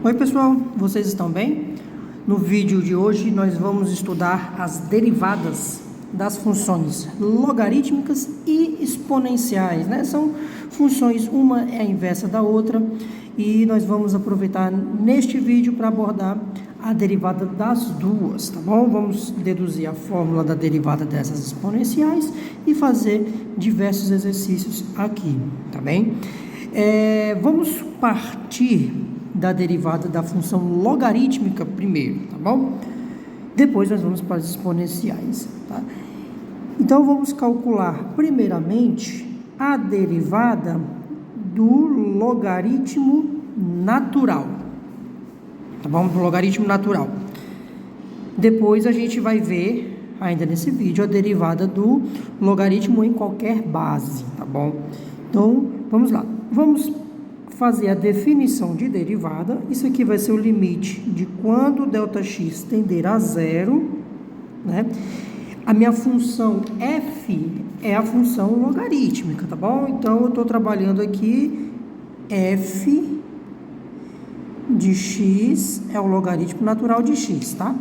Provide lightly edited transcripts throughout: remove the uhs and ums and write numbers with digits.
Oi pessoal, vocês estão bem? No vídeo de hoje nós vamos estudar as derivadas das funções logarítmicas e exponenciais, né? São funções, uma é a inversa da outra, e nós vamos aproveitar neste vídeo para abordar a derivada das duas, tá bom? Vamos deduzir a fórmula da derivada dessas exponenciais e fazer diversos exercícios aqui, tá bem? Vamos partir da derivada da função logarítmica primeiro, tá bom? Depois nós vamos para as exponenciais, tá? Então vamos calcular primeiramente a derivada do logaritmo natural, tá bom? Do logaritmo natural. Depois a gente vai ver, ainda nesse vídeo, a derivada do logaritmo em qualquer base, tá bom? Então, vamos lá. Vamos fazer a definição de derivada. Isso aqui vai ser o limite de quando ΔX tender a zero, né? A minha função f é a função logarítmica, tá bom? Então, eu estou trabalhando aqui f de x é o logaritmo natural de x, tá?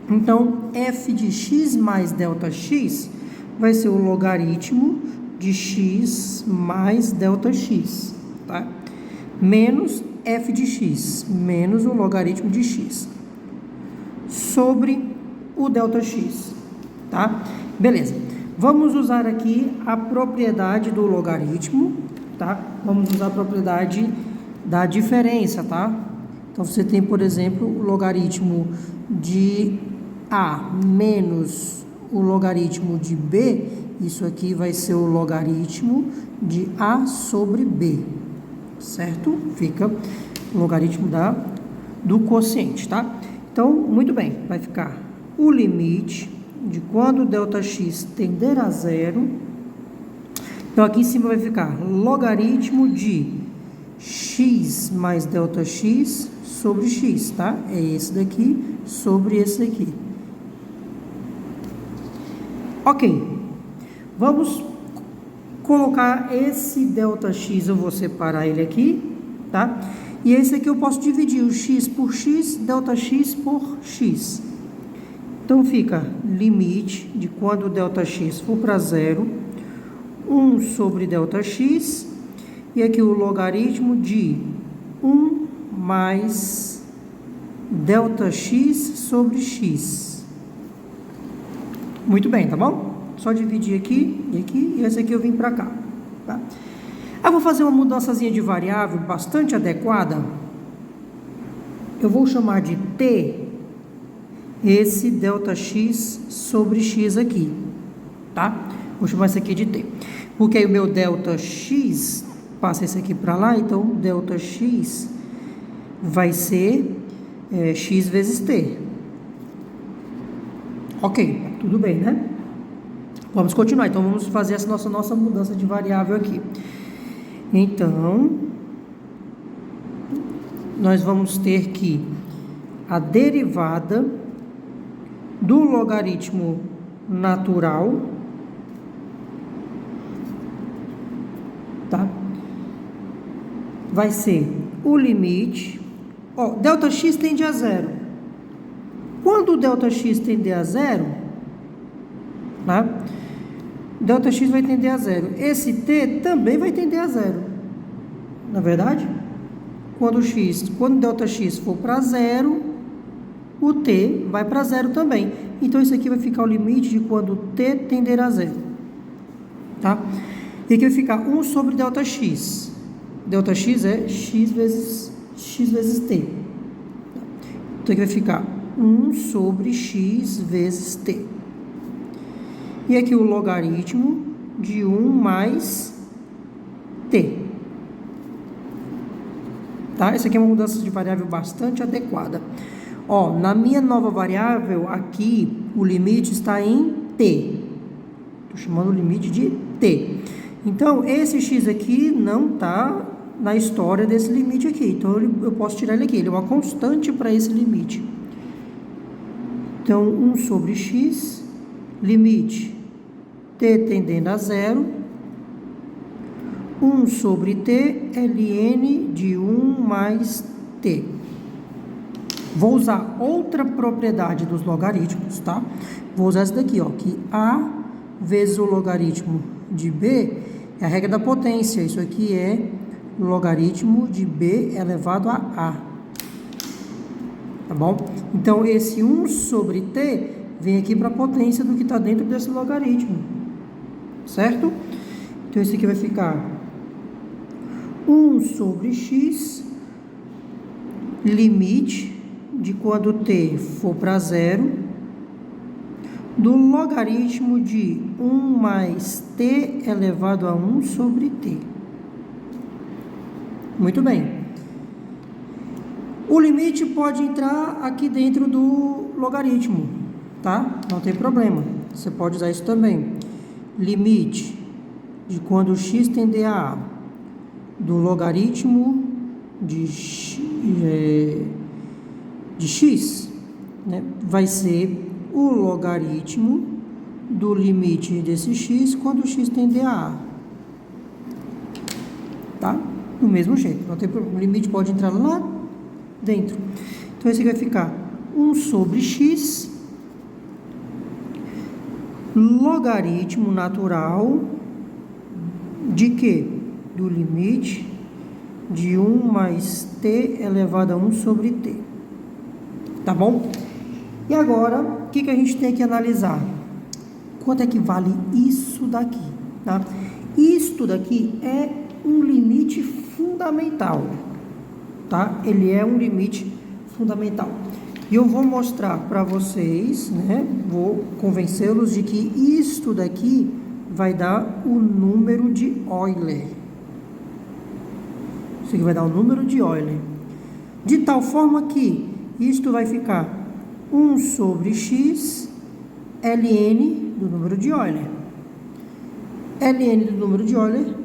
Então, f de x mais ΔX vai ser o logaritmo de x mais ΔX, tá? Menos f de x, menos o logaritmo de x, sobre o ΔX, tá? Beleza. Vamos usar aqui a propriedade do logaritmo, tá? Vamos usar a propriedade da diferença, tá? Então, você tem, por exemplo, o logaritmo de a menos o logaritmo de b, isso aqui vai ser o logaritmo de a sobre b, certo? Fica o logaritmo do quociente, tá? Então, muito bem, vai ficar o limite de quando ΔX tender a zero. Então, aqui em cima vai ficar logaritmo de x mais ΔX sobre x, tá? É esse daqui sobre esse daqui. Ok, vamos colocar esse ΔX, eu vou separar ele aqui, tá? E esse aqui eu posso dividir o x por x, ΔX por x. Então, fica limite de quando o ΔX for para zero, 1 sobre ΔX, e aqui o logaritmo de 1 mais ΔX sobre x. Muito bem, tá bom? Só dividir aqui e aqui, e esse aqui eu vim para cá, tá? Eu vou fazer uma mudançazinha de variável bastante adequada. Eu vou chamar de t esse ΔX sobre x aqui, tá? Vou chamar isso aqui de t. Porque aí o meu ΔX passa esse aqui para lá, então ΔX vai ser x vezes t. Ok, tudo bem, né? Vamos continuar. Então, vamos fazer essa nossa mudança de variável aqui. Então, nós vamos ter que a derivada do logaritmo natural, tá? Vai ser o limite. Ó, ΔX tende a zero. Quando o ΔX tender a zero, tá? ΔX vai tender a zero. Esse t também vai tender a zero. Na verdade, quando ΔX for para zero, o t vai para zero também. Então, isso aqui vai ficar o limite de quando t tender a zero, tá? E aqui vai ficar 1 sobre ΔX. ΔX é x vezes t. Então, aqui vai ficar 1 sobre x vezes t. E aqui o logaritmo de 1 mais t. Tá? Essa aqui é uma mudança de variável bastante adequada. Ó, na minha nova variável, aqui, o limite está em t. Estou chamando o limite de t. Então, esse x aqui não está na história desse limite aqui. Então, eu posso tirar ele aqui. Ele é uma constante para esse limite. Então, 1 sobre x, limite t tendendo a zero, 1 sobre t, ln de 1 mais t. Vou usar outra propriedade dos logaritmos, tá? Vou usar essa daqui, ó, que A vezes o logaritmo de B é a regra da potência. Isso aqui é logaritmo de B elevado a A. Tá bom? Então, esse 1 sobre T vem aqui para a potência do que está dentro desse logaritmo. Certo? Então, esse aqui vai ficar 1 sobre x, limite de quando t for para zero, do logaritmo de 1 mais t elevado a 1 sobre t. Muito bem. O limite pode entrar aqui dentro do logaritmo, tá? Não tem problema. Você pode usar isso também. Limite de quando x tender a A, do logaritmo de x, né, vai ser o logaritmo do limite desse x quando x tender a A. Tá? Do mesmo jeito. Não tem problema. O limite pode entrar lá dentro. Então, esse aqui vai ficar 1 sobre x, logaritmo natural de quê? Do limite de 1 mais t elevado a 1 sobre t. Tá bom? E agora, o que a gente tem que analisar? Quanto é que vale isso daqui? Tá? Isto daqui é um limite fundamental. Tá? Ele é um limite fundamental. E eu vou mostrar para vocês, né? Vou convencê-los de que isto daqui vai dar o número de Euler. Isso aqui vai dar o número de Euler. De tal forma que isto vai ficar 1 sobre x ln do número de Euler. Ln do número de Euler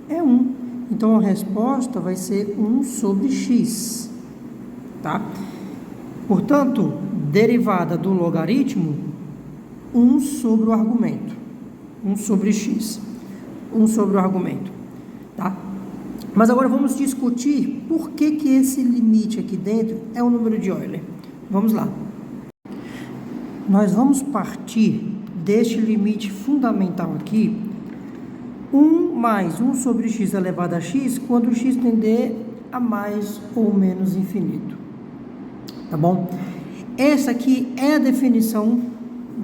é 1. Então, a resposta vai ser 1 sobre x. Tá? Portanto, derivada do logaritmo, 1 sobre o argumento. 1 sobre x. 1 sobre o argumento. Tá? Mas agora vamos discutir por que esse limite aqui dentro é o número de Euler. Vamos lá. Nós vamos partir deste limite fundamental aqui, 1 mais 1 sobre x elevado a x, quando x tender a mais ou menos infinito. Tá bom? Essa aqui é a definição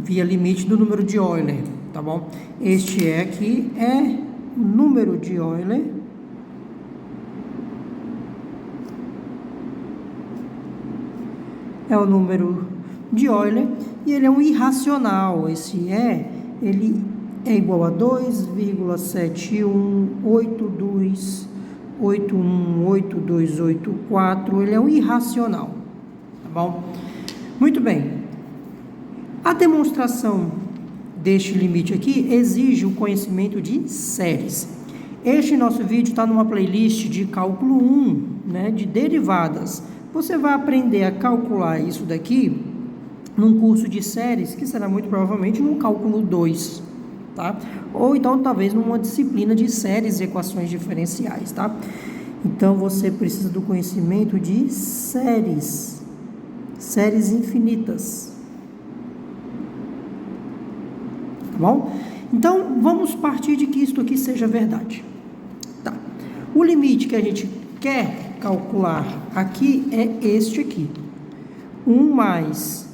via limite do número de Euler. Tá bom? Este aqui é o número de Euler. É o número de Euler e ele é um irracional. Esse ele é igual a 2,7182818284. Ele é um irracional. Tá bom? Muito bem. A demonstração deste limite aqui exige o conhecimento de séries. Este nosso vídeo está numa playlist de cálculo 1, né, de derivadas. Você vai aprender a calcular isso daqui num curso de séries, que será muito provavelmente no cálculo 2, tá? Ou então, talvez, numa disciplina de séries e equações diferenciais, tá? Então, você precisa do conhecimento de séries infinitas. Tá bom? Então, vamos partir de que isto aqui seja verdade. Tá. O limite que a gente quer calcular aqui é este aqui. 1 mais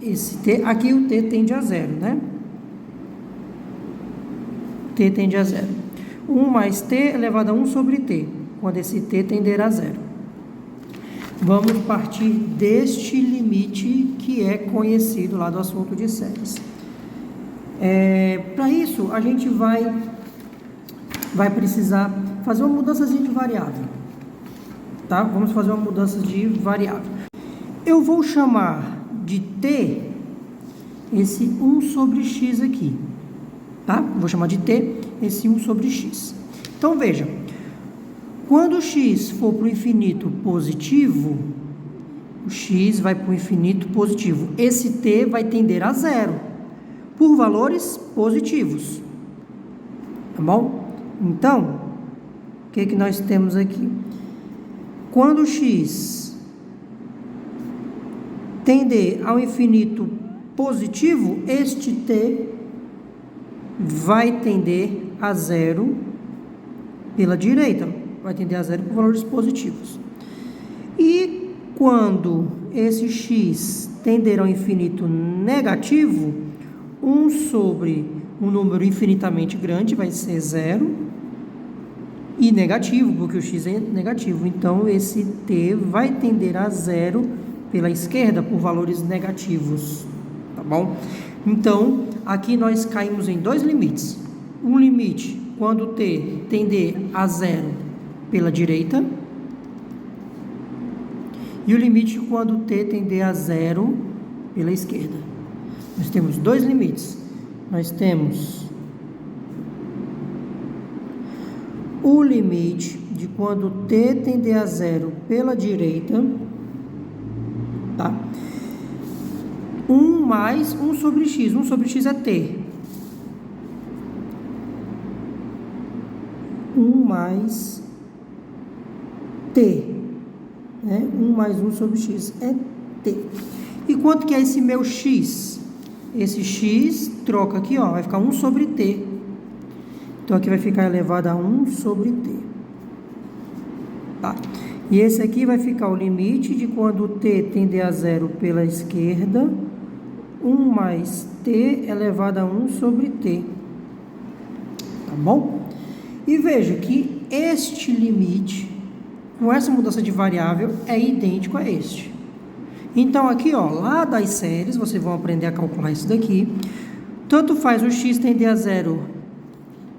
esse t, aqui o t tende a zero, né? T tende a zero. 1 mais t elevado a 1 sobre t, quando esse t tender a zero. Vamos partir deste limite que é conhecido lá do assunto de séries. Para isso, a gente vai precisar fazer uma mudança de variável. Tá? Vamos fazer uma mudança de variável. Eu vou chamar de t esse 1 sobre x aqui. Tá? Vou chamar de t esse 1 sobre x. Então, veja. Quando x for para o infinito positivo, o x vai para o infinito positivo. Esse t vai tender a zero, por valores positivos. Tá bom? Então, o que nós temos aqui? Quando x tender ao infinito positivo, este t vai tender a zero pela direita, vai tender a zero por valores positivos. E quando esse x tender ao infinito negativo, 1 sobre um número infinitamente grande vai ser zero, e negativo, porque o x é negativo, então esse t vai tender a zero pela esquerda por valores negativos, tá bom? Então, aqui nós caímos em dois limites. Um limite quando t tender a zero pela direita, e o limite quando t tender a zero pela esquerda. Nós temos dois limites. Nós temos o limite de quando t tender a zero pela direita, tá? 1 mais 1 sobre x. 1 sobre x é t. 1 mais t. 1 mais 1 sobre x é t. E quanto que é esse meu x? Esse x troca aqui, ó, vai ficar 1 sobre t. Então, aqui vai ficar elevado a 1 sobre t. Tá? E esse aqui vai ficar o limite de quando t tender a zero pela esquerda, 1 mais t elevado a 1 sobre t. Tá bom? E veja que este limite, com essa mudança de variável, é idêntico a este. Então, aqui, ó, lá das séries, vocês vão aprender a calcular isso daqui. Tanto faz o x tender a zero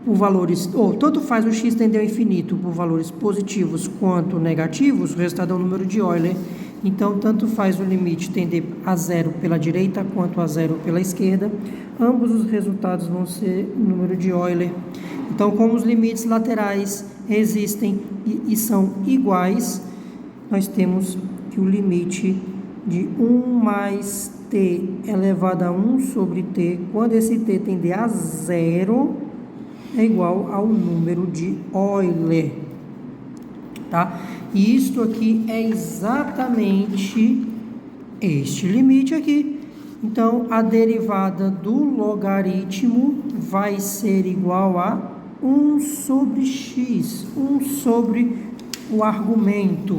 por valores, ou tanto faz o x tender ao infinito por valores positivos quanto negativos, o resultado é o número de Euler. Então, tanto faz o limite tender a zero pela direita quanto a zero pela esquerda. Ambos os resultados vão ser o número de Euler. Então, como os limites laterais existem e são iguais, nós temos que o limite de 1 mais t elevado a 1 sobre t, quando esse t tender a zero, é igual ao número de Euler, tá? E isto aqui é exatamente este limite aqui. Então, a derivada do logaritmo vai ser igual a 1 sobre x, 1 sobre o argumento.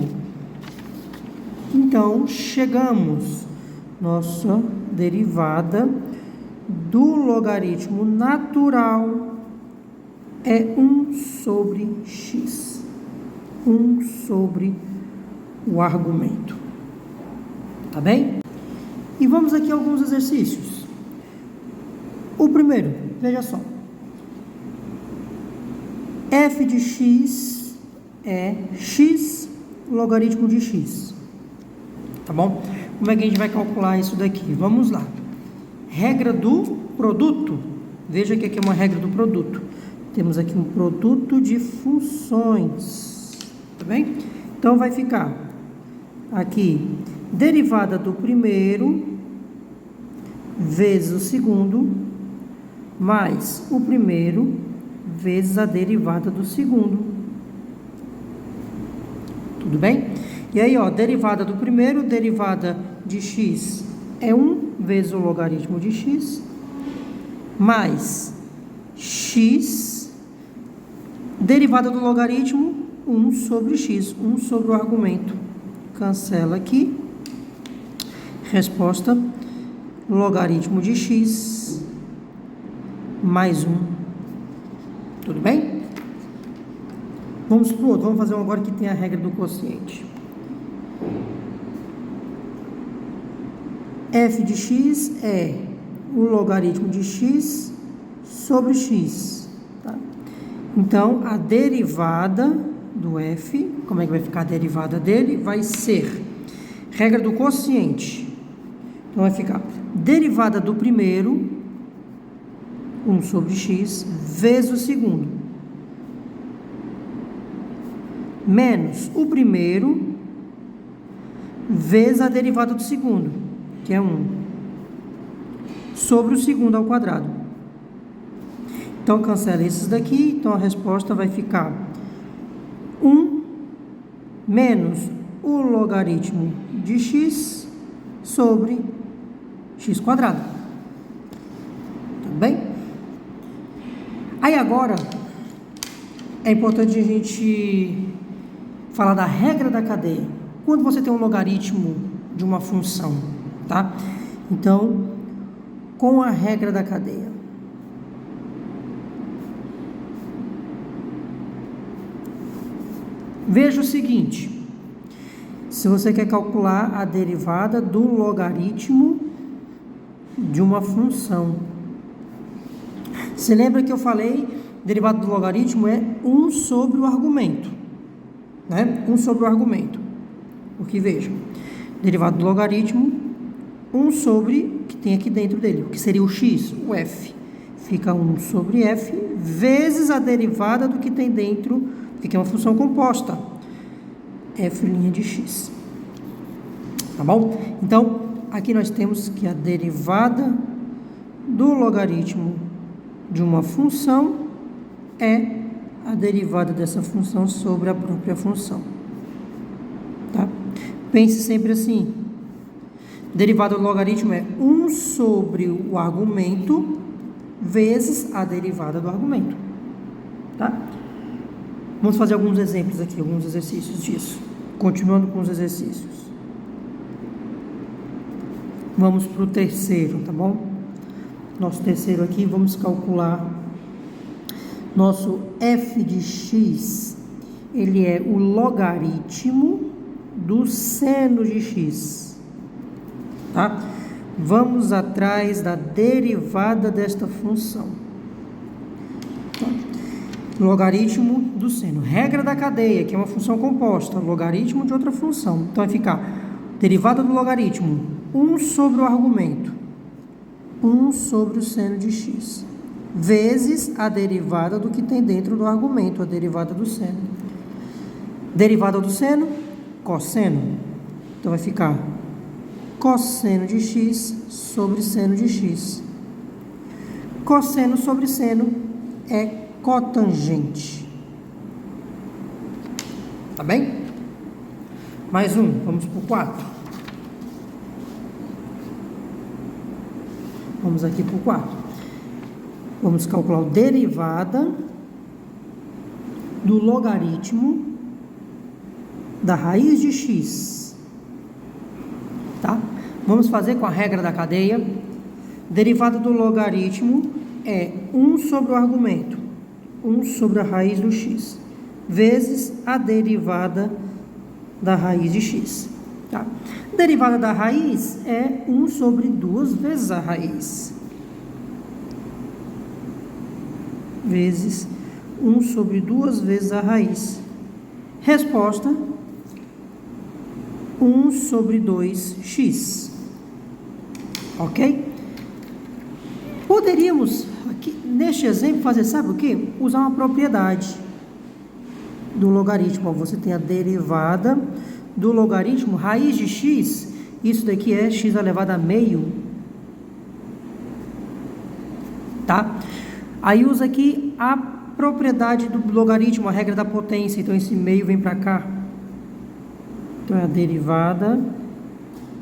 Então, chegamos, nossa derivada do logaritmo natural é 1 sobre x, 1 sobre o argumento, tá bem? E vamos aqui a alguns exercícios. O primeiro, veja só, f de x é x logaritmo de x, tá bom? Como é que a gente vai calcular isso daqui? Vamos lá. Regra do produto. Veja que aqui é uma regra do produto. Temos aqui um produto de funções, tá bem? Então, vai ficar aqui derivada do primeiro vezes o segundo, mais o primeiro vezes a derivada do segundo. Tudo bem? E aí, ó, derivada do primeiro, derivada de x é 1 vezes o logaritmo de x, mais x, derivada do logaritmo, 1 sobre x, 1 sobre o argumento. Cancela aqui. Resposta, logaritmo de x mais 1. Tudo bem? Vamos para o outro. Vamos fazer um agora que tem a regra do quociente. F de x é o logaritmo de x sobre x. Tá? Então, a derivada do f, como é que vai ficar a derivada dele? Vai ser regra do quociente. Então, vai ficar derivada do primeiro, 1 sobre x, vezes o segundo, menos o primeiro, vezes a derivada do segundo, que é 1, sobre o segundo ao quadrado. Então, cancela esses daqui. Então, a resposta vai ficar 1 menos o logaritmo de x sobre x quadrado. Tudo bem? Aí agora é importante a gente falar da regra da cadeia. Quando você tem um logaritmo de uma função, tá? Então, com a regra da cadeia, veja o seguinte: se você quer calcular a derivada do logaritmo de uma função, você lembra que eu falei, derivada do logaritmo é 1 sobre o argumento, né? 1 sobre o argumento. Porque veja, derivada do logaritmo, 1 sobre o que tem aqui dentro dele, o que seria o x, o f. Fica 1 sobre f vezes a derivada do que tem dentro, que é uma função composta, f' de x. Tá bom? Então, aqui nós temos que a derivada do logaritmo de uma função é a derivada dessa função sobre a própria função. Tá? Pense sempre assim: derivada do logaritmo é 1 sobre o argumento vezes a derivada do argumento. Tá? Vamos fazer alguns exemplos aqui, alguns exercícios disso. Continuando com os exercícios. Vamos para o terceiro, tá bom? Nosso terceiro aqui, vamos calcular nosso f de x. Ele é o logaritmo do seno de x. Tá? Vamos atrás da derivada desta função. Tá? Logaritmo do seno. Regra da cadeia, que é uma função composta. Logaritmo de outra função. Então, vai ficar derivada do logaritmo, 1 sobre o argumento, 1 sobre o seno de x, vezes a derivada do que tem dentro do argumento, a derivada do seno. Derivada do seno, cosseno. Então, vai ficar cosseno de x sobre seno de x. Cosseno sobre seno é cotangente. Tá bem? Mais um, vamos para o 4. Vamos aqui para o 4. Vamos calcular a derivada do logaritmo da raiz de x. Tá? Vamos fazer com a regra da cadeia. Derivada do logaritmo é 1 sobre o argumento, 1 sobre a raiz do x, vezes a derivada da raiz de x. Tá? Derivada da raiz é 1 sobre 2 vezes a raiz, vezes 1 sobre 2 vezes a raiz. Resposta: 1 sobre 2x. Ok? Poderíamos, aqui, neste exemplo, fazer, sabe o que? Usar uma propriedade do logaritmo. Você tem a derivada do logaritmo, raiz de x, isso daqui é x elevado a meio. Tá? Aí usa aqui a propriedade do logaritmo, a regra da potência. Então, esse meio vem para cá. Então, é a derivada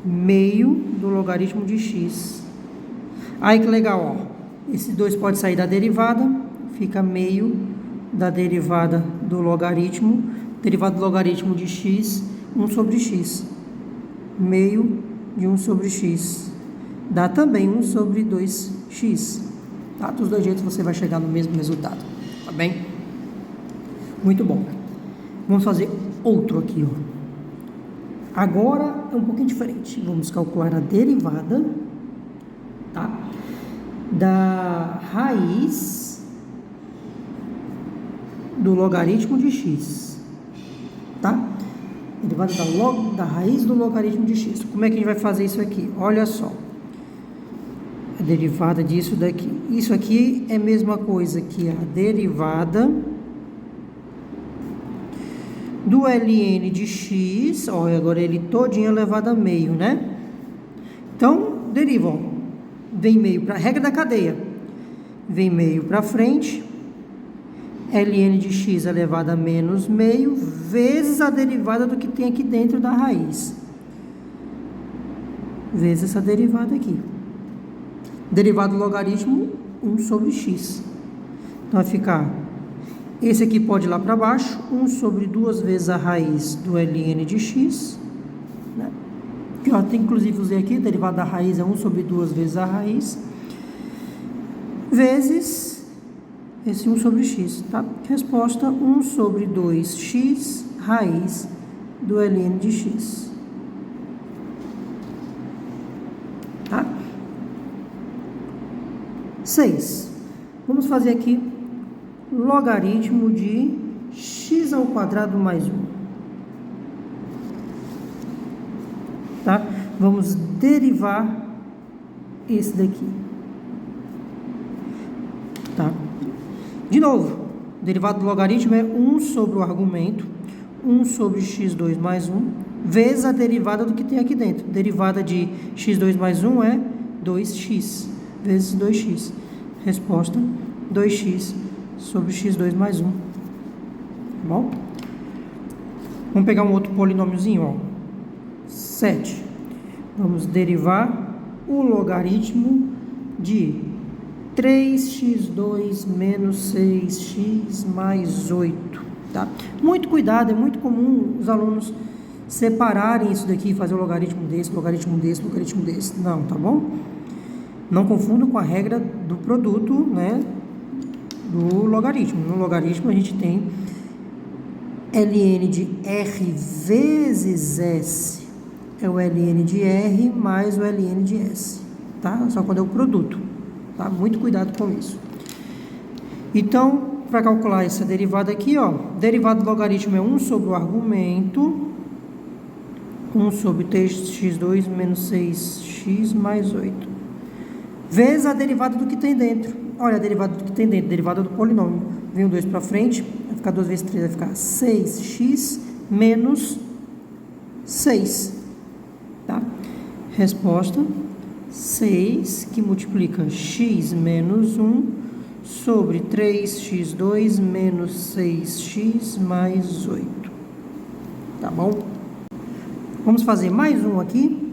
meio do logaritmo de x. Aí que legal, ó. Esse 2 pode sair da derivada, fica meio da derivada do logaritmo. Derivada do logaritmo de x, 1 sobre x. Meio de 1 sobre x. Dá também 1 sobre 2x. Tá? Dos dois jeitos você vai chegar no mesmo resultado. Tá bem? Muito bom. Vamos fazer outro aqui, ó. Agora é um pouquinho diferente. Vamos calcular a derivada, tá, da raiz do logaritmo de x. Tá? Derivada da raiz do logaritmo de x. Como é que a gente vai fazer isso aqui? Olha só. A derivada disso daqui. Isso aqui é a mesma coisa que a derivada do ln de x, ó, agora ele todinho elevado a meio, né? Então, deriva, ó, vem meio para a regra da cadeia, vem meio para frente, ln de x elevado a menos meio, vezes a derivada do que tem aqui dentro da raiz. vezes essa derivada aqui. Derivada do logaritmo, 1 sobre x. Então, vai ficar, esse aqui pode ir lá para baixo, 1 sobre 2 vezes a raiz do ln de x, né? Que, ó, tem, inclusive, usei aqui, derivada da raiz é 1 sobre 2 vezes a raiz, vezes esse 1 sobre x, tá? Resposta, 1 sobre 2x raiz do ln de x. Tá? 6. Vamos fazer aqui logaritmo de x ao quadrado mais 1. Tá? Vamos derivar esse daqui. Tá? De novo, derivada do logaritmo é 1 sobre o argumento, 1 sobre x2 mais 1, vezes a derivada do que tem aqui dentro. Derivada de x2 mais 1 é 2x, vezes 2x. Resposta, 2x sobre x2 mais 1. Tá bom? Vamos pegar um outro polinômiozinho, ó. 7. Vamos derivar o logaritmo de 3x2 menos 6x mais 8. Tá? Muito cuidado, é muito comum os alunos separarem isso daqui, fazer o logaritmo desse, logaritmo desse, logaritmo desse. Não, tá bom? Não confunda com a regra do produto, né, do logaritmo. No logaritmo a gente tem ln de r vezes s, é o ln de r mais o ln de s, tá? Só quando é o produto, tá? Muito cuidado com isso. Então, para calcular essa derivada aqui, ó, derivada do logaritmo é 1 sobre o argumento, 1 sobre 3x2 menos 6x mais 8. Vezes a derivada do que tem dentro. Olha a derivada do que tem dentro, derivada do polinômio. Vem o 2 para frente, vai ficar 2 vezes 3, vai ficar 6x menos 6. Tá? Resposta, 6, que multiplica x menos 1 sobre 3x2 menos 6x mais 8. Tá bom? Vamos fazer mais um aqui,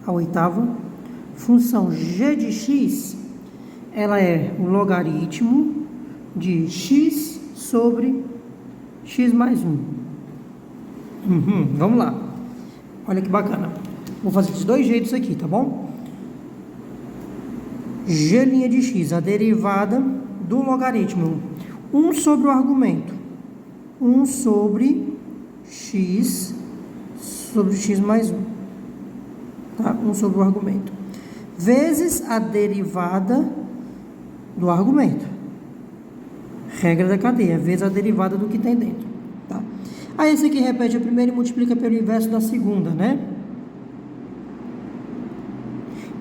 a oitava. Função g de x, ela é o logaritmo de x sobre x mais 1. Vamos lá. Olha que bacana. Vou fazer de dois jeitos aqui, tá bom? G' de x, a derivada do logaritmo. 1 sobre o argumento. 1 sobre x mais 1. Tá? 1 sobre o argumento. Vezes a derivada do argumento. Regra da cadeia, vezes a derivada do que tem dentro. Tá? Aí esse aqui repete a primeira e multiplica pelo inverso da segunda, né?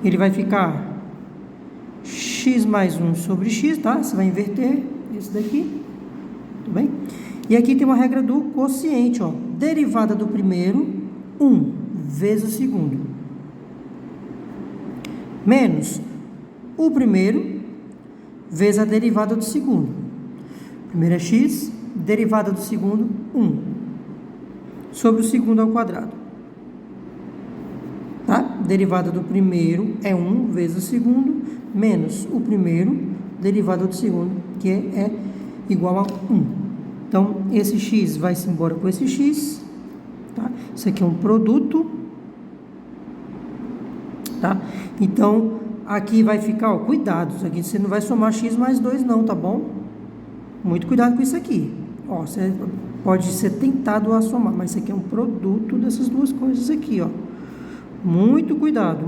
Ele vai ficar x mais 1 sobre x, tá? Você vai inverter esse daqui. Tudo bem? E aqui tem uma regra do quociente, ó. Derivada do primeiro, 1, vezes o segundo. Menos o primeiro vezes a derivada do segundo. Primeiro é x, derivada do segundo, 1. Sobre o segundo ao quadrado. Tá? Derivada do primeiro é 1 vezes o segundo, menos o primeiro, derivada do segundo, que é igual a 1. Então, esse x vai-se embora com esse x. Tá? Isso aqui é um produto. Tá? Então, aqui vai ficar, ó, cuidado, isso aqui você não vai somar x mais 2 não, tá bom? Muito cuidado com isso aqui. Ó, você pode ser tentado a somar, mas isso aqui é um produto dessas duas coisas aqui, ó. Muito cuidado,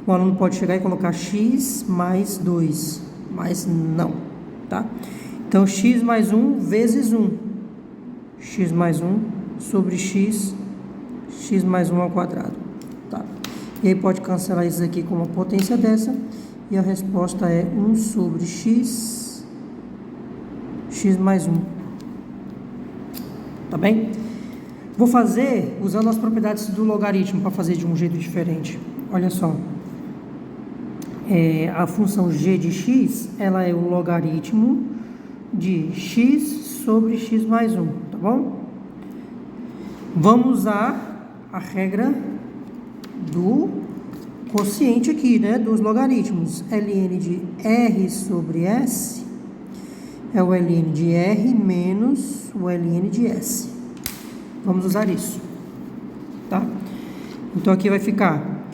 o aluno pode chegar e colocar x mais 2, mas não, tá? Então, x mais 1 vezes 1. X mais 1 sobre x mais 1 ao quadrado. E aí pode cancelar isso aqui com uma potência dessa. E a resposta é 1 sobre x mais 1. Tá bem? Vou fazer usando as propriedades do logaritmo para fazer de um jeito diferente. Olha só. A função g de x, ela é o logaritmo de x sobre x mais 1. Tá bom? Vamos usar a regra do quociente aqui, né, dos logaritmos. ln de r sobre s é o ln de r menos o ln de s. Vamos usar isso, tá? Então, aqui vai ficar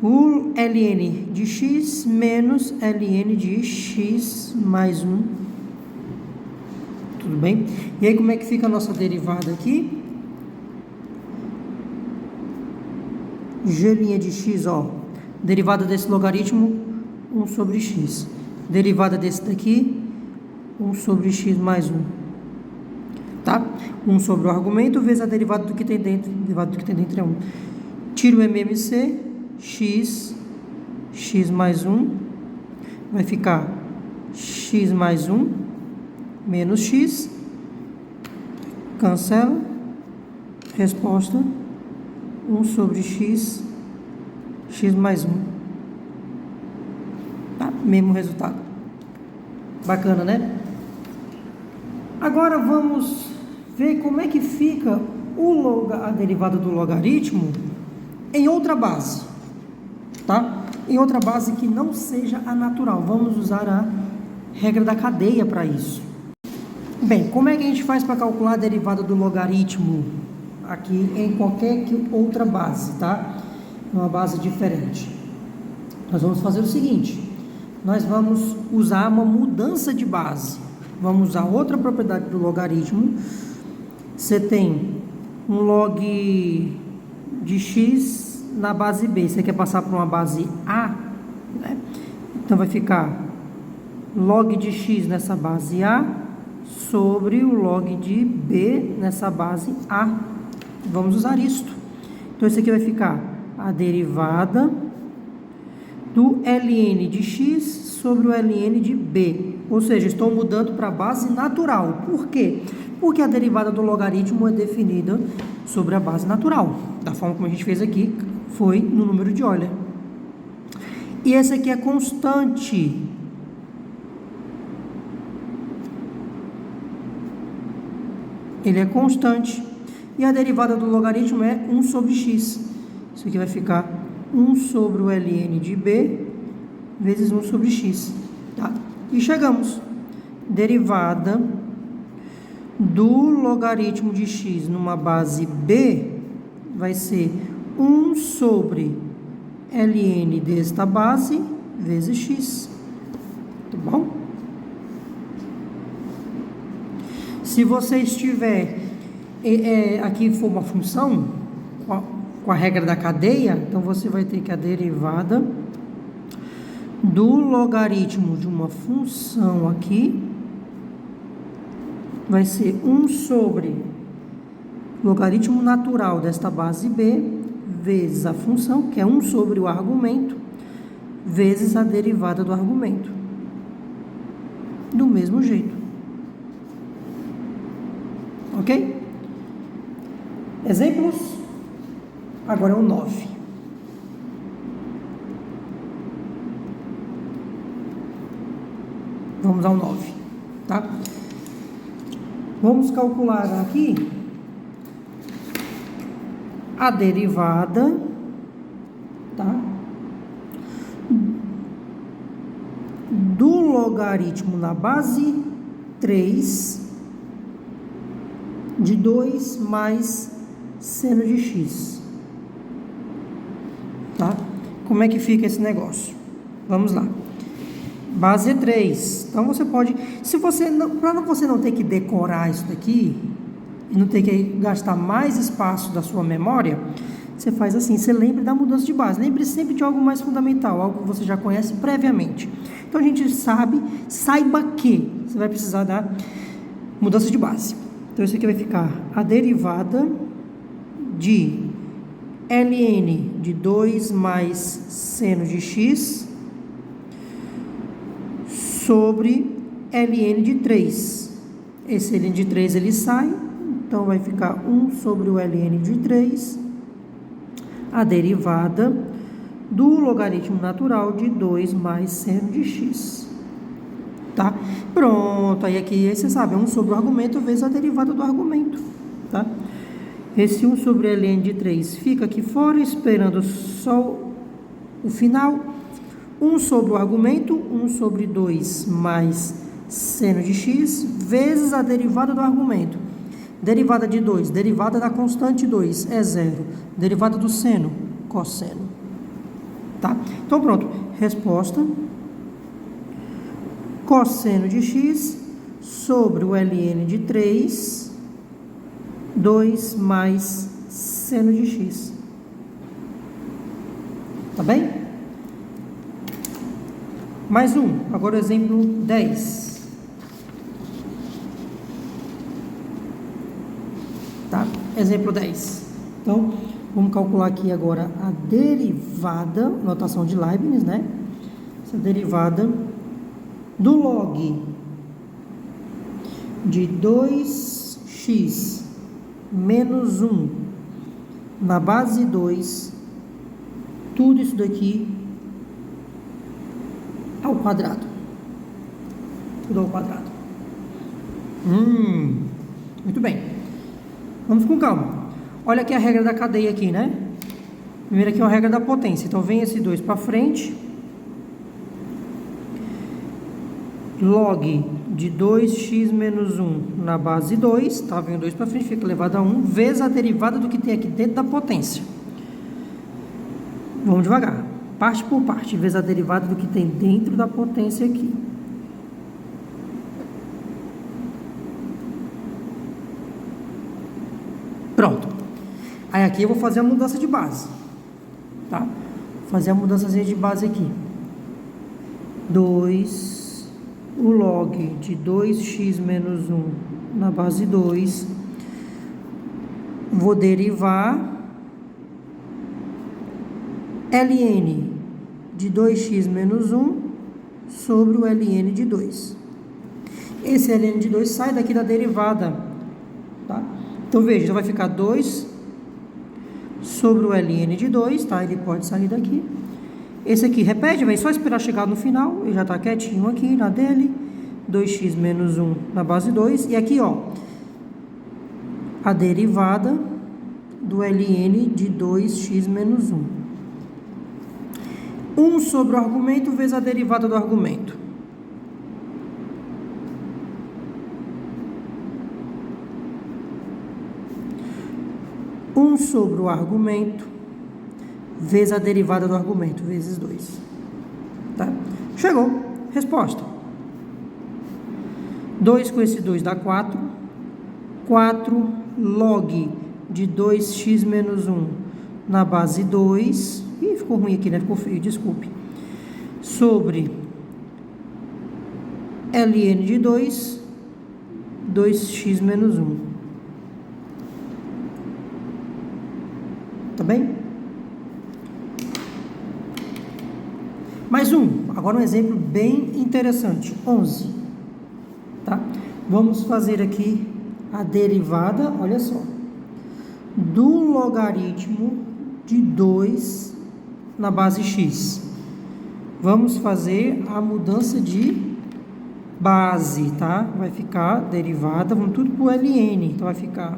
o ln de x menos ln de x mais 1. Tudo bem? E aí, como é que fica a nossa derivada aqui? G' de x, ó. Derivada desse logaritmo, 1 sobre x. Derivada desse daqui, 1 sobre x mais 1. Tá? 1 sobre o argumento vezes a derivada do que tem dentro. Derivada do que tem dentro é 1. Tiro o MMC, x mais 1. Vai ficar x mais 1 menos x. Cancela. Resposta, 1 sobre x mais 1. Tá? Mesmo resultado. Bacana, né? Agora vamos ver como é que fica a derivada do logaritmo em outra base, tá? Em outra base que não seja a natural. Vamos usar a regra da cadeia para isso. Bem, como é que a gente faz para calcular a derivada do logaritmo aqui em qualquer outra base, tá? Uma base diferente. Nós vamos fazer o seguinte: nós vamos usar uma mudança de base. Vamos usar outra propriedade do logaritmo. Você tem um log de x na base b. Você quer passar para uma base a, né? Então vai ficar log de x nessa base a sobre o log de b nessa base a. Vamos usar isto. Então, isso aqui vai ficar a derivada do ln de x sobre o ln de b. Ou seja, estou mudando para a base natural. Por quê? Porque a derivada do logaritmo é definida sobre a base natural. Da forma como a gente fez aqui, foi no número de Euler. E esse aqui é constante. Ele é constante. E a derivada do logaritmo é 1 sobre x. Isso aqui vai ficar 1 sobre o ln de b vezes 1 sobre x. Tá? E chegamos. Derivada do logaritmo de x numa base b vai ser 1 sobre ln desta base vezes x. Tá bom? Se você estiver aqui for uma função com a regra da cadeia, então você vai ter que a derivada do logaritmo de uma função aqui vai ser 1 sobre logaritmo natural desta base b vezes a função, que é 1 sobre o argumento, vezes a derivada do argumento. Do mesmo jeito. Ok? Exemplos? Agora é o 9. Vamos ao 9, tá? Vamos calcular aqui a derivada, tá? Do logaritmo na base 3 de 2 mais seno de x. Tá? Como é que fica esse negócio? Vamos lá. Base 3. Então, você pode... para você não ter que decorar isso daqui, e não ter que gastar mais espaço da sua memória, você faz assim, você lembra da mudança de base. Lembre sempre de algo mais fundamental, algo que você já conhece previamente. Então, a gente saiba que você vai precisar da mudança de base. Então, isso aqui vai ficar a derivada de ln de 2 mais seno de x sobre ln de 3. Esse ln de 3 ele sai, então vai ficar 1 sobre o ln de 3, a derivada do logaritmo natural de 2 mais seno de x. Tá? Pronto, aí aqui você sabe, é 1 sobre o argumento vezes a derivada do argumento. Tá? Esse 1 sobre ln de 3 fica aqui fora, esperando só o final. 1 sobre o argumento, 1 sobre 2 mais seno de x, vezes a derivada do argumento. Derivada de 2, derivada da constante 2 é 0. Derivada do seno, cosseno. Tá? Então, pronto. Resposta. Cosseno de x sobre o ln de 3, 2 mais seno de x. Tá bem? Mais um. Agora o exemplo 10. Tá? Exemplo 10. Então, vamos calcular aqui agora a derivada, notação de Leibniz, né? Essa derivada do log de 2x menos 1 na base 2, tudo isso daqui ao quadrado. Tudo ao quadrado. Muito bem. Vamos com calma. Olha aqui a regra da cadeia aqui, né? Primeiro aqui é a regra da potência. Então, vem esse 2 para frente. Log de 2x menos 1 na base 2, tá? Vem o 2 para frente, fica elevado a 1, vezes a derivada do que tem aqui dentro da potência. Vamos devagar. Parte por parte, vezes a derivada do que tem dentro da potência aqui. Pronto. Aí aqui eu vou fazer a mudança de base. Tá? Vou fazer a mudançazinha de base aqui. 2... O log de 2x menos 1 na base 2, vou derivar ln de 2x menos 1 sobre o ln de 2. Esse ln de 2 sai daqui da derivada, tá? Então, veja, vai ficar 2 sobre o ln de 2, tá? Ele pode sair daqui. Esse aqui, repete, vai só esperar chegar no final, ele já está quietinho aqui na dele, 2x menos 1 na base 2, e aqui, ó, a derivada do ln de 2x menos 1. 1 sobre o argumento vezes a derivada do argumento. Sobre o argumento vezes a derivada do argumento, vezes 2. Tá? Chegou. Resposta. 2 com esse 2 dá 4. 4 log de 2x menos 1 na base 2. Ih, ficou ruim aqui, né? Ficou feio, desculpe. Sobre ln de 2, 2x menos 1. Tá bem? Mais um. Agora um exemplo bem interessante. 11. Tá? Vamos fazer aqui a derivada, olha só, do logaritmo de 2 na base x. Vamos fazer a mudança de base, tá? Vai ficar derivada, vamos tudo para o ln. Então, vai ficar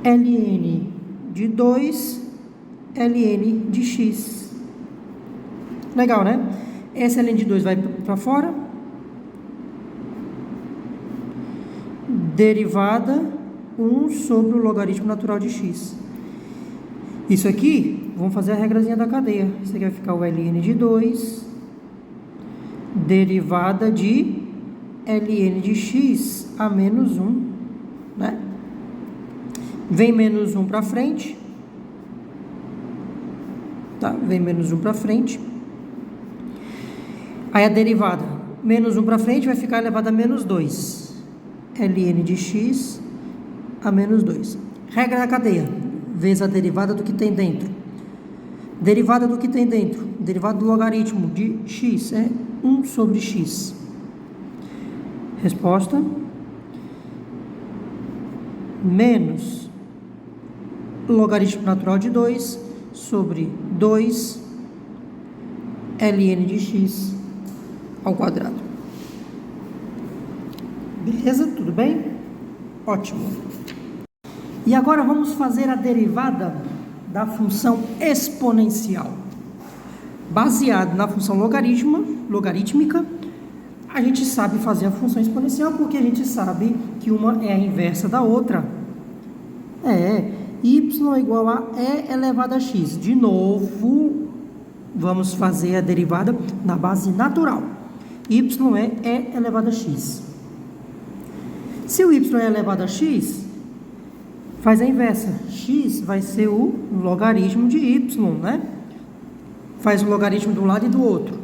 ln de 2, ln de x. Legal, né? Esse ln de 2 vai para fora. Derivada 1 sobre o logaritmo natural de x. Isso aqui, vamos fazer a regrazinha da cadeia. Isso aqui vai ficar o ln de 2, derivada de ln de x a menos 1, né? Vem menos 1 para frente. Tá? Vem menos 1 para frente. Aí a derivada, menos 1 para frente, vai ficar elevada a menos 2. ln de x a menos 2. Regra da cadeia, vezes a derivada do que tem dentro. Derivada do que tem dentro, derivada do logaritmo de x é 1 sobre x. Resposta. Menos logaritmo natural de 2 sobre 2 ln de x ao quadrado. Beleza? Tudo bem? Ótimo. E agora vamos fazer a derivada da função exponencial. Baseado na função logarítmica, a gente sabe fazer a função exponencial porque a gente sabe que uma é a inversa da outra. Y é igual a E elevado a x. De novo, vamos fazer a derivada na base natural. Y é E elevado a x. Se o Y é elevado a x, faz a inversa. X vai ser o logaritmo de Y, né? Faz o logaritmo de um lado e do outro.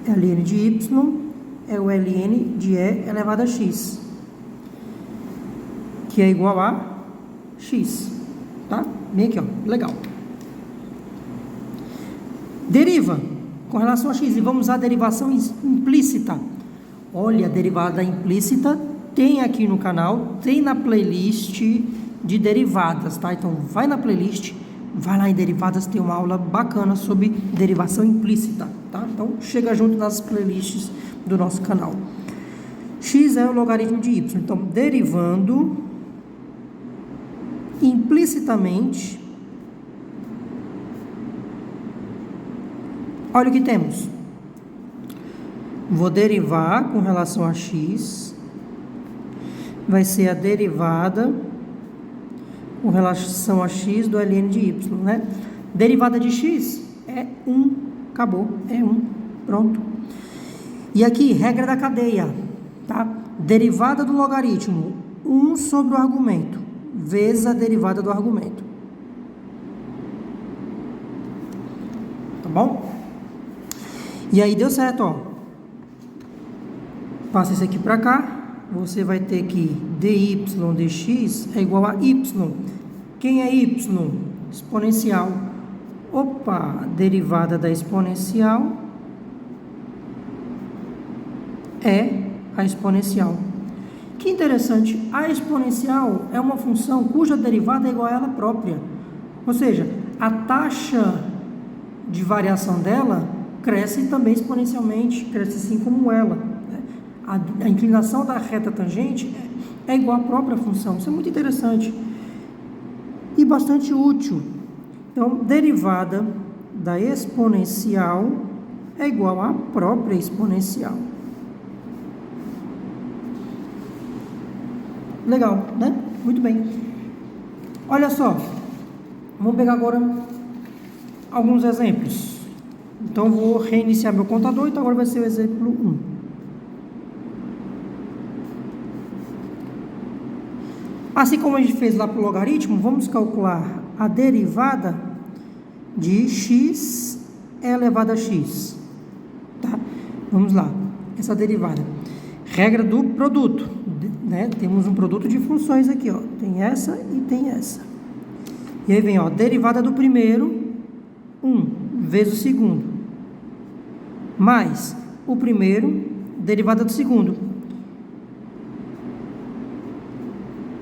ln de Y é o ln de E elevado a x, que é igual a x, tá? Bem aqui, ó, legal. Deriva com relação a x, e vamos usar a derivação implícita. Olha, a derivada implícita tem aqui no canal, tem na playlist de derivadas, tá? Então, vai na playlist, vai lá em derivadas, tem uma aula bacana sobre derivação implícita, tá? Então, chega junto nas playlists do nosso canal. X é o logaritmo de y, então, derivando implicitamente, olha o que temos. Vou derivar com relação a x, vai ser a derivada com relação a x do ln de y, né? Derivada de x é 1, acabou, é 1, pronto. E aqui, regra da cadeia, tá? Derivada do logaritmo, 1 sobre o argumento, vezes a derivada do argumento. Tá bom? E aí deu certo, ó. Passa isso aqui para cá. Você vai ter que dy dx é igual a y. Quem é y? Exponencial. Opa, derivada da exponencial é a exponencial. Que interessante, a exponencial é uma função cuja derivada é igual a ela própria. Ou seja, a taxa de variação dela cresce também exponencialmente, cresce assim como ela. A inclinação da reta tangente é igual à própria função. Isso é muito interessante e bastante útil. Então, derivada da exponencial é igual à própria exponencial. Legal, né? Muito bem. Olha só, vamos pegar agora alguns exemplos. Então, vou reiniciar meu contador, então agora vai ser o exemplo 1. Assim como a gente fez lá para o logaritmo, vamos calcular a derivada de x elevado a x. Tá? Vamos lá, essa derivada. Regra do produto, né? Temos um produto de funções aqui, ó. Tem essa e tem essa. E aí vem, ó, derivada do primeiro, 1, vezes o segundo. Mais o primeiro, derivada do segundo.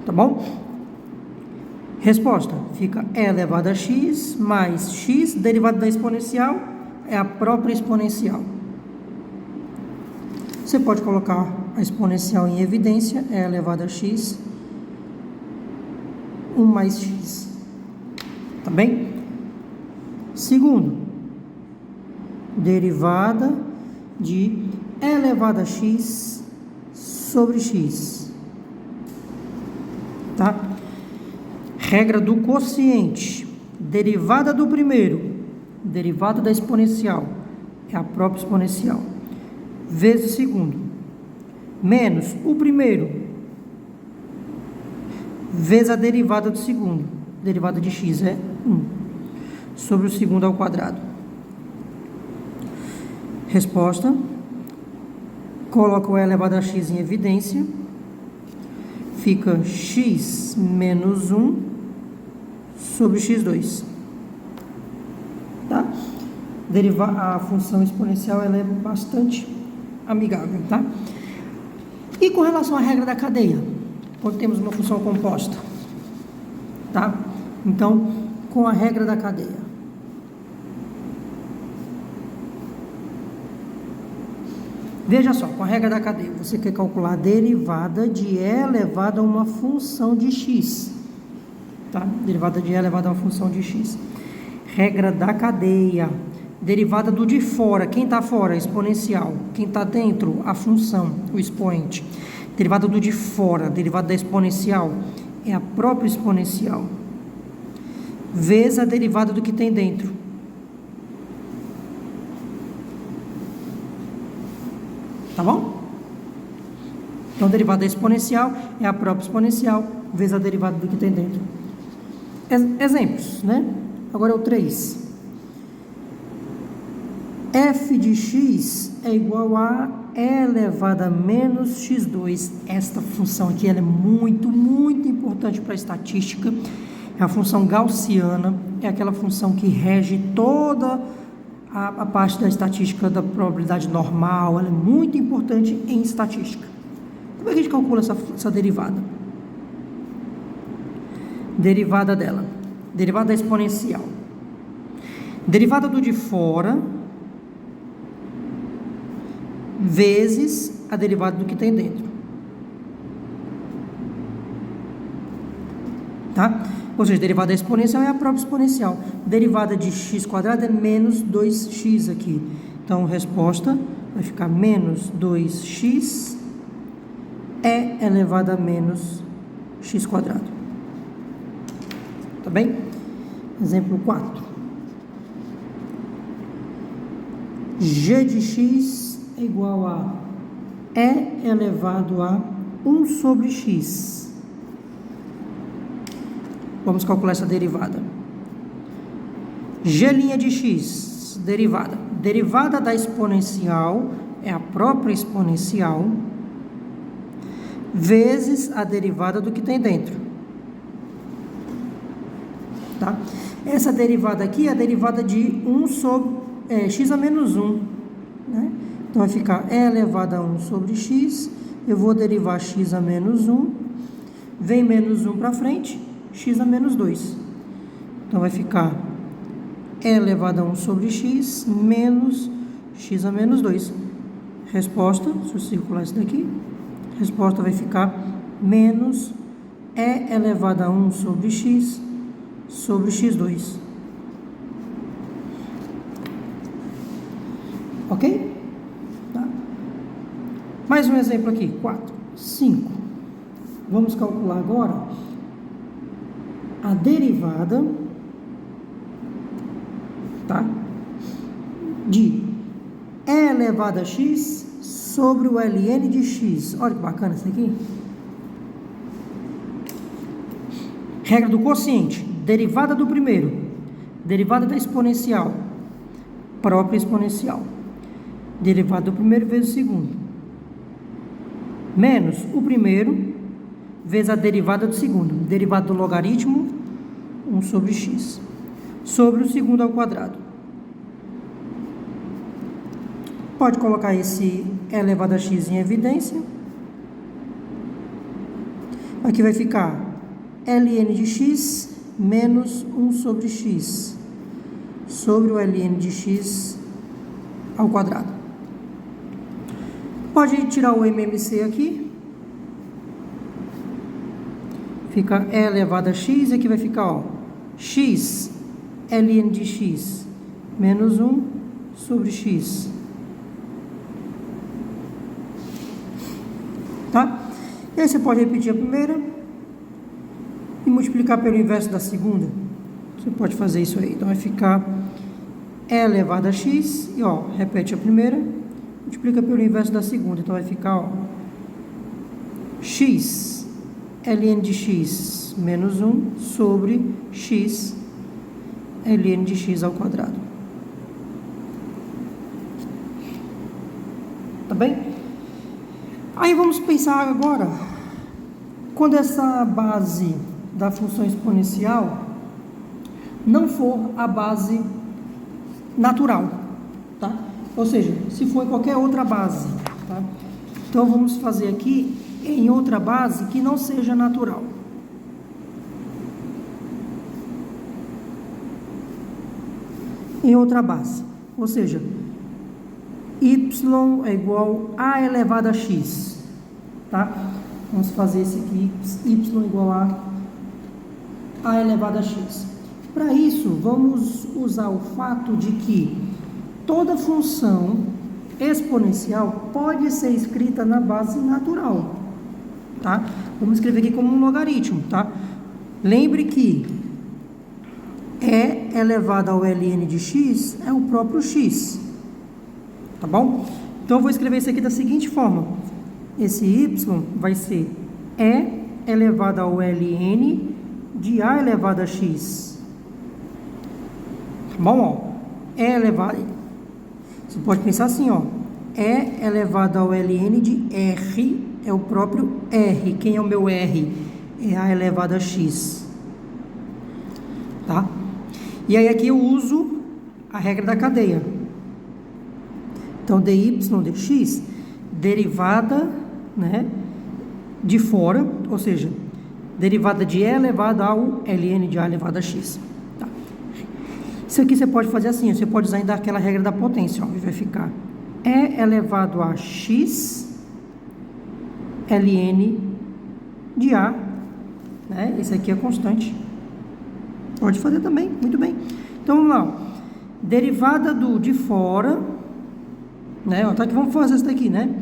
Tá bom? Resposta, fica E elevado a x mais x, derivada da exponencial, é a própria exponencial. Você pode colocar a exponencial em evidência, E elevado a x, 1 mais x. Tá bem? Segundo, derivada de E elevado a x sobre x. Tá? Regra do quociente, derivada do primeiro, derivada da exponencial, é a própria exponencial, vezes o segundo, menos o primeiro, vezes a derivada do segundo, derivada de x é 1, sobre o segundo ao quadrado. Resposta, coloca o E elevado a x em evidência, fica x menos 1 sobre x2. Tá? A função exponencial ela é bastante amigável, tá? E com relação à regra da cadeia, quando temos uma função composta, tá? Então, com a regra da cadeia, Veja só, com a regra da cadeia, você quer calcular a derivada de e elevado a uma função de x. Tá? Derivada de e elevado a uma função de x. Regra da cadeia. Derivada do de fora. Quem está fora? Exponencial. Quem está dentro? A função, o expoente. Derivada do de fora, derivada da exponencial, é a própria exponencial. Vezes a derivada do que tem dentro. Tá bom? Então, a derivada da exponencial é a própria exponencial, vezes a derivada do que tem dentro. Exemplos, né? Agora é o 3. F de x é igual a e elevado a menos x2. Esta função aqui ela é muito, muito importante para a estatística. É a função gaussiana, é aquela função que rege toda a parte da estatística da probabilidade normal. Ela é muito importante em estatística. Como é que a gente calcula essa derivada? Derivada dela. Derivada da exponencial. Derivada do de fora vezes a derivada do que tem dentro. Tá? Ou seja, derivada da exponencial é a própria exponencial. Derivada de x quadrado é menos 2x aqui. Então, a resposta vai ficar menos 2x e elevado a menos x quadrado. Tá bem? Exemplo 4. G de x é igual a e elevado a 1 sobre x. Vamos calcular essa derivada. G' de x, derivada. Derivada da exponencial é a própria exponencial vezes a derivada do que tem dentro. Tá? Essa derivada aqui é a derivada de 1 sobre x a menos 1. Né? Então, vai ficar e elevado a 1 sobre x. Eu vou derivar x a menos 1. Vem menos 1 para frente. X a menos 2. Então, vai ficar e elevado a 1 sobre x menos x a menos 2. Resposta, se eu circular isso daqui, resposta vai ficar menos e elevado a 1 sobre x x2. Ok? Tá? Mais um exemplo aqui, 4, 5. Vamos calcular agora a derivada, tá? De e elevado a x sobre o ln de x. Olha que bacana isso aqui. Regra do quociente. Derivada do primeiro. Derivada da exponencial. Própria exponencial. Derivada do primeiro vezes o segundo. Menos o primeiro vezes a derivada do segundo. Derivada do logaritmo, 1 sobre x. Sobre o segundo ao quadrado. Pode colocar esse e elevado a x em evidência. Aqui vai ficar ln de x menos 1 sobre x sobre o ln de x ao quadrado. Pode tirar o MMC aqui. Fica e elevado a x, e aqui vai ficar, ó, x ln de x menos 1 sobre x. Tá? E aí você pode repetir a primeira e multiplicar pelo inverso da segunda. Você pode fazer isso aí. Então vai ficar e elevado a x, e ó, repete a primeira, multiplica pelo inverso da segunda. Então vai ficar, ó, x ln de x menos 1 sobre x ln de x ao quadrado. Tá bem? Aí vamos pensar agora, quando essa base da função exponencial não for a base natural, tá? Ou seja, se for em qualquer outra base, tá? Então vamos fazer aqui em outra base que não seja natural. Em outra base. Ou seja, y é igual a elevado a x, tá? Vamos fazer esse aqui, y igual a elevado a x. Para isso, vamos usar o fato de que toda função exponencial pode ser escrita na base natural, tá? Vamos escrever aqui como um logaritmo, tá? Lembre que e elevado ao ln de x é o próprio x, tá bom? Então, eu vou escrever isso aqui da seguinte forma. Esse y vai ser e elevado ao ln de a elevado a x. Tá bom? Ó, e elevado... Você pode pensar assim, ó. E elevado ao ln de r é o próprio r. Quem é o meu r? É a elevado a x. Tá? E aí aqui eu uso a regra da cadeia. Então, dy dx, derivada, né, de fora, ou seja, derivada de e elevado ao ln de a elevado a x. Tá? Isso aqui você pode fazer assim, você pode usar ainda aquela regra da potência, ó, vai ficar e elevado a x ln de a, né? Esse aqui é constante. Pode fazer também, muito bem. Então, vamos lá, ó. Derivada do de fora, né? Ó, tá aqui, vamos fazer isso daqui, né?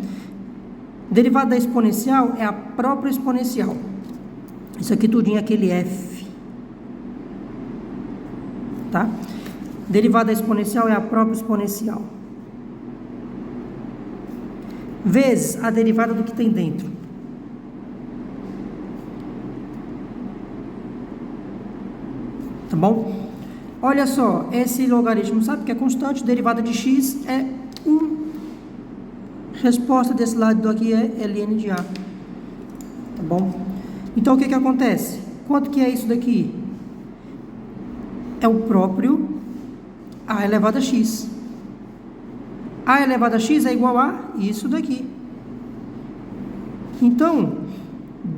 Derivada da exponencial é a própria exponencial. Isso aqui tudinho é aquele f, tá? Derivada da exponencial é a própria exponencial vezes a derivada do que tem dentro. Tá bom? Olha só, esse logaritmo, sabe que é constante, derivada de x é 1. Resposta desse lado aqui é ln de a. Tá bom? Então, o que que acontece? Quanto que é isso daqui? É o próprio a elevado a x. A elevado a x é igual a isso daqui. Então,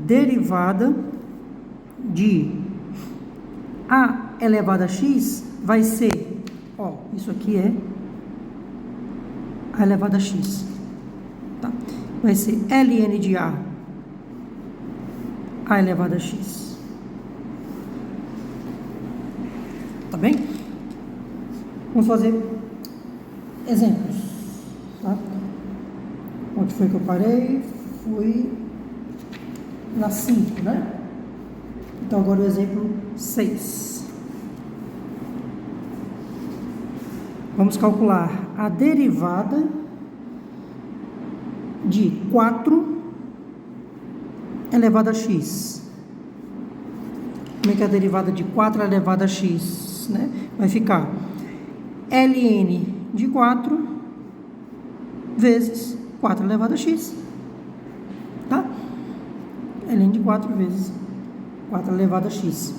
derivada de a elevado a x vai ser, ó, isso aqui é a elevado a x. Tá? Vai ser ln de a elevado a x. Tá bem? Vamos fazer exemplos. Tá? Onde foi que eu parei? Fui na 5, né? Então, agora o exemplo 6. Vamos calcular a derivada de 4 elevado a x. Como é que é a derivada de 4 elevado a x? Né? Vai ficar ln de 4 vezes 4 elevado a x. Tá? ln de 4 vezes 4 elevado a x.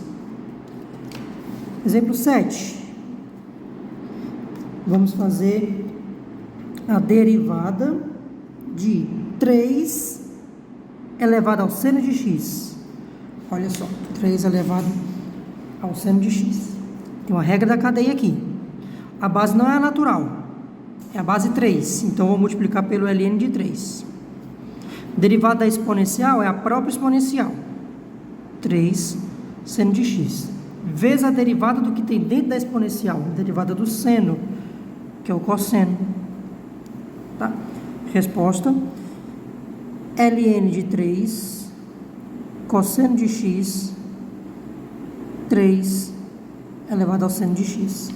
Exemplo 7. Vamos fazer a derivada de 3 elevado ao seno de x. Olha só, 3 elevado ao seno de x. Tem uma regra da cadeia aqui. A base não é a natural, é a base 3. Então, eu vou multiplicar pelo ln de 3. Derivada da exponencial é a própria exponencial. 3 seno de x. Vezes a derivada do que tem dentro da exponencial. A derivada do seno, que é o cosseno. Tá? Resposta: ln de 3 cosseno de x 3 elevado ao seno de x.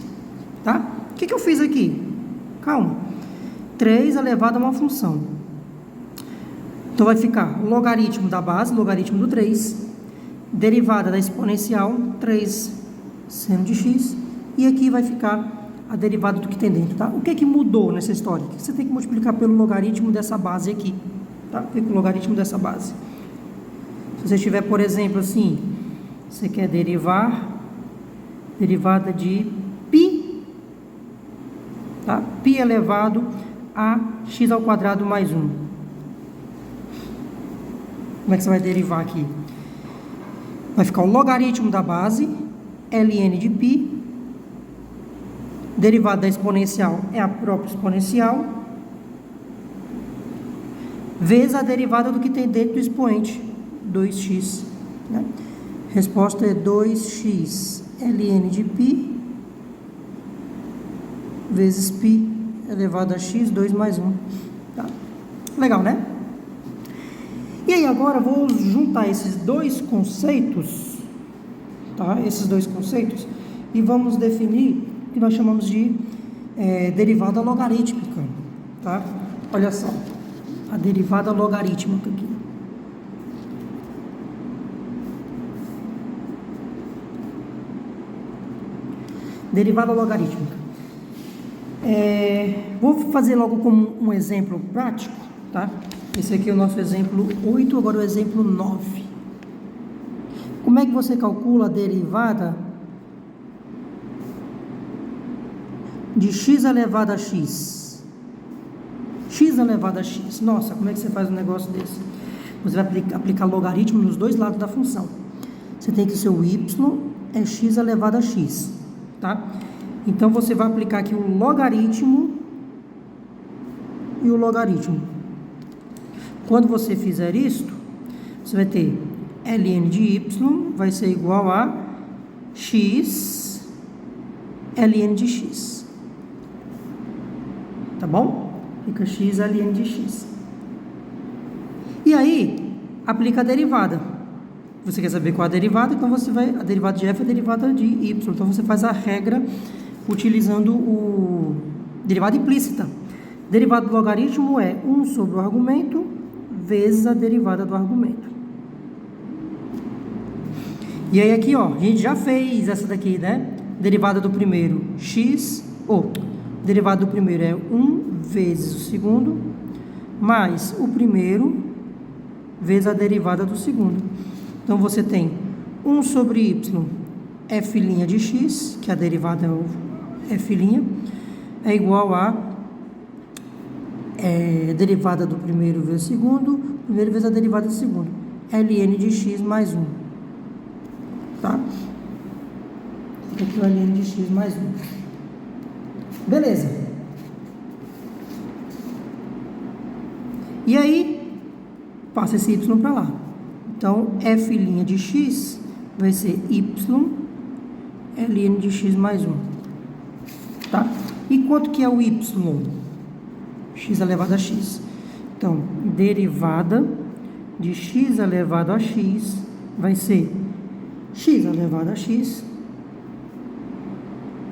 Tá? O que eu fiz aqui? Calma. 3 elevado a uma função. Então, vai ficar o logaritmo da base, logaritmo do 3, derivada da exponencial, 3 seno de x, e aqui vai ficar a derivada do que tem dentro, tá? O que mudou nessa história? Você tem que multiplicar pelo logaritmo dessa base aqui, tá? Fica o logaritmo dessa base. Se você tiver, por exemplo, assim, você quer derivada de π, tá? Π elevado a x ao quadrado mais 1. Como é que você vai derivar aqui? Vai ficar o logaritmo da base, ln de π, derivada da exponencial é a própria exponencial, vezes a derivada do que tem dentro do expoente, 2x. Né? Resposta é 2x ln de π vezes π elevado a x, 2 mais 1. Tá? Legal, né? E aí agora vou juntar esses dois conceitos, tá? Esses dois conceitos, e vamos definir o que nós chamamos de derivada logarítmica, tá? Olha só, a derivada logarítmica aqui. Derivada logarítmica. Vou fazer logo como um exemplo prático, tá? Esse aqui é o nosso exemplo 8, agora o exemplo 9. Como é que você calcula a derivada de x elevado a x? X elevado a x. Nossa, como é que você faz um negócio desse? Você vai aplicar logaritmo nos dois lados da função. Você tem que o seu y é x elevado a x, tá? Então, você vai aplicar aqui o logaritmo e o logaritmo. Quando você fizer isto, você vai ter ln de y vai ser igual a x ln de x. Tá bom? Fica x ln de x. E aí, aplica a derivada. Você quer saber qual é a derivada? Então, você vai... A derivada de f é a derivada de y. Então, você faz a regra utilizando o derivada implícita. Derivada do logaritmo é 1 sobre o argumento vezes a derivada do argumento. E aí aqui, ó, a gente já fez essa daqui, né? Derivada do primeiro, x, derivada do primeiro é 1 vezes o segundo, mais o primeiro vezes a derivada do segundo. Então, você tem 1 sobre y, f' de x, que a derivada é o f', é igual a derivada do primeiro vezes o segundo, primeiro vezes a derivada do segundo, ln de x mais 1. Tá? Aqui o ln de x mais 1. Beleza. E aí, passa esse y para lá. Então, f' de x vai ser y ln de x mais 1. Tá? E quanto que é o y? X elevado a x. Então, derivada de x elevado a x vai ser x elevado a x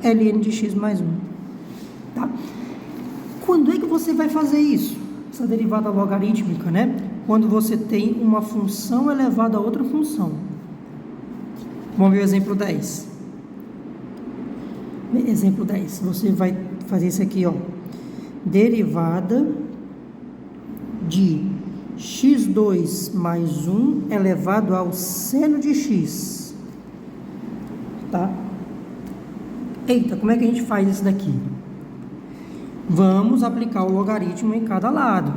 ln de x mais 1. Tá? Quando é que você vai fazer isso? Essa derivada logarítmica, né? Quando você tem uma função elevada a outra função. Vamos ver o exemplo 10. Exemplo 10. Você vai fazer isso aqui, ó. Derivada de x2 mais 1 elevado ao seno de x. Tá? Eita, como é que a gente faz isso daqui? Vamos aplicar o logaritmo em cada lado,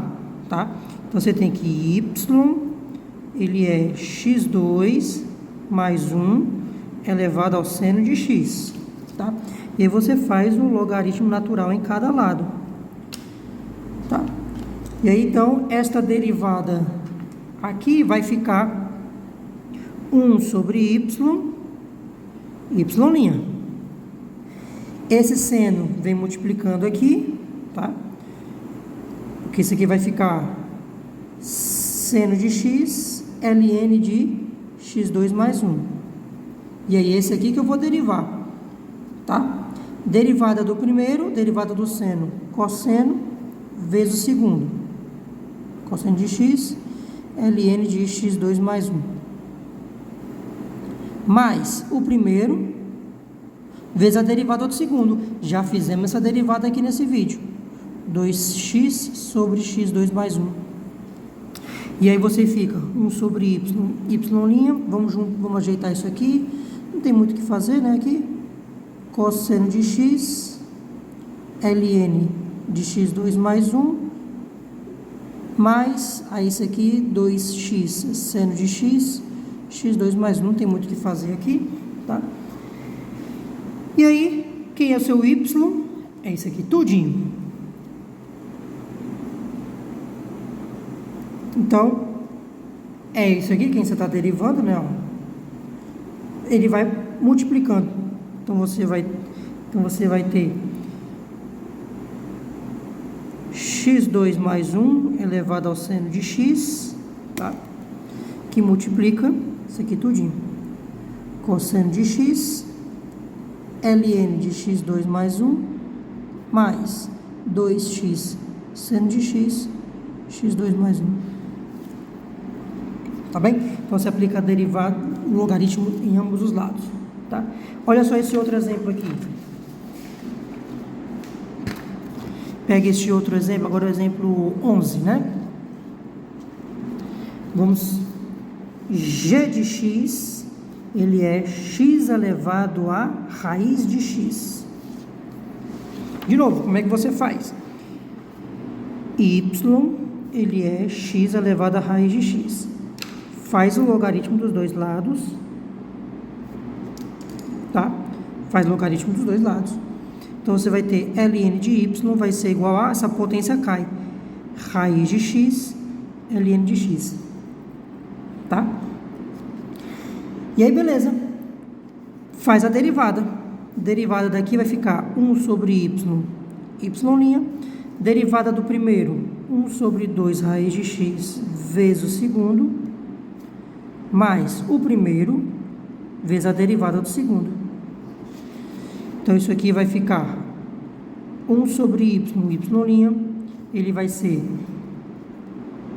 tá? Então, você tem que y, ele é x2 mais 1 elevado ao seno de x, tá? E aí você faz o logaritmo natural em cada lado, tá? E aí, então, esta derivada aqui vai ficar 1 sobre y, y'. Esse seno vem multiplicando aqui, tá? Porque isso aqui vai ficar seno de x, ln de x2 mais 1. E aí, esse aqui que eu vou derivar, tá? Derivada do primeiro, derivada do seno, cosseno, vezes o segundo. Cosseno de x, ln de x2 mais 1. Mais o primeiro, vezes a derivada do segundo. Já fizemos essa derivada aqui nesse vídeo. 2x sobre x2 mais 1. E aí você fica 1 sobre y'. Vamos ajeitar isso aqui. Não tem muito o que fazer, né? Aqui. Cosseno de x, ln de x2 mais 1. Mais, aí isso aqui, 2x seno de x, x2 mais 1. Não tem muito o que fazer aqui, tá? E aí, quem é o seu y? É isso aqui, tudinho. Então, é isso aqui, quem você está derivando, né? Ó, ele vai multiplicando. Então você vai ter x2 mais 1 elevado ao seno de x, tá? Que multiplica isso aqui tudinho. Cosseno de x, ln de x2 mais 1, mais 2x seno de x, x2 mais 1. Tá bem? Então, você aplica a derivada, o logaritmo em ambos os lados, tá? Olha só esse outro exemplo aqui. Pega este outro exemplo, agora o exemplo 11, né? Vamos... g de x, ele é x elevado a raiz de x. De novo, como é que você faz? Y, ele é x elevado a raiz de x. Faz o logaritmo dos dois lados, tá? Faz o logaritmo dos dois lados. Então, você vai ter ln de y vai ser igual a, essa potência cai, raiz de x, ln de x. Tá? E aí, beleza. Faz a derivada. Derivada daqui vai ficar 1 sobre y, y'. Derivada do primeiro, 1 sobre 2 raiz de x vezes o segundo, mais o primeiro vezes a derivada do segundo. Então, isso aqui vai ficar 1 sobre y', ele vai ser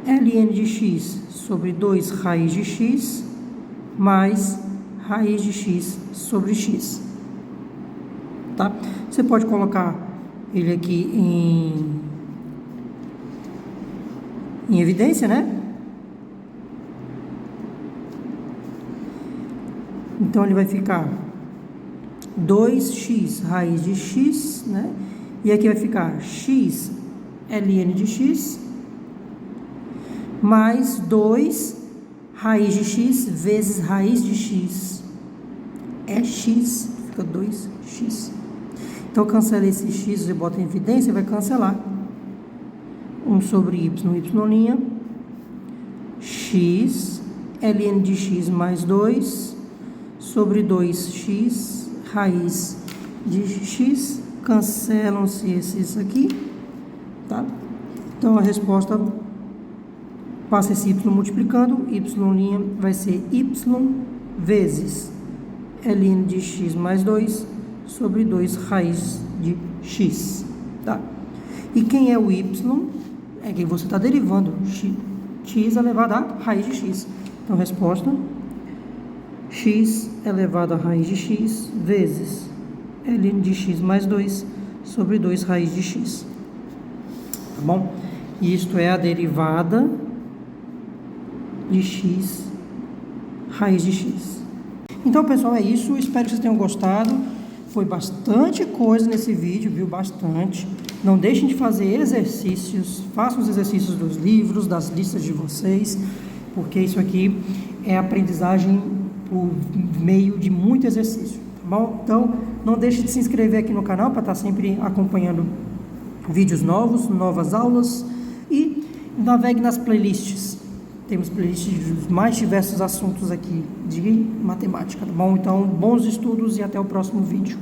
ln de x sobre 2 raiz de x, mais raiz de x sobre x. Tá? Você pode colocar ele aqui em evidência, né? Então, ele vai ficar 2x raiz de x, né? E aqui vai ficar x ln de x, mais 2 raiz de x vezes raiz de x. É x, fica 2x. Então, cancela esse x e bota em evidência e vai cancelar. 1 sobre y', x ln de x mais 2 sobre 2x raiz de x, cancelam-se esses aqui, tá? Então, a resposta passa esse y multiplicando, y' vai ser y vezes ln de x mais 2 sobre 2 raiz de x, tá? E quem é o y? É quem você está derivando, x elevado a raiz de x. Então, resposta, x elevado a raiz de x vezes ln de x mais 2 sobre 2 raiz de x. Tá bom? Isto é a derivada de x raiz de x. Então, pessoal, é isso. Espero que vocês tenham gostado. Foi bastante coisa nesse vídeo, viu? Bastante. Não deixem de fazer exercícios. Façam os exercícios dos livros, das listas de vocês, porque isso aqui é aprendizagem por meio de muito exercício, tá bom? Então, não deixe de se inscrever aqui no canal para estar sempre acompanhando vídeos novos, novas aulas, e navegue nas playlists. Temos playlists dos mais diversos assuntos aqui de matemática, tá bom? Então, bons estudos e até o próximo vídeo.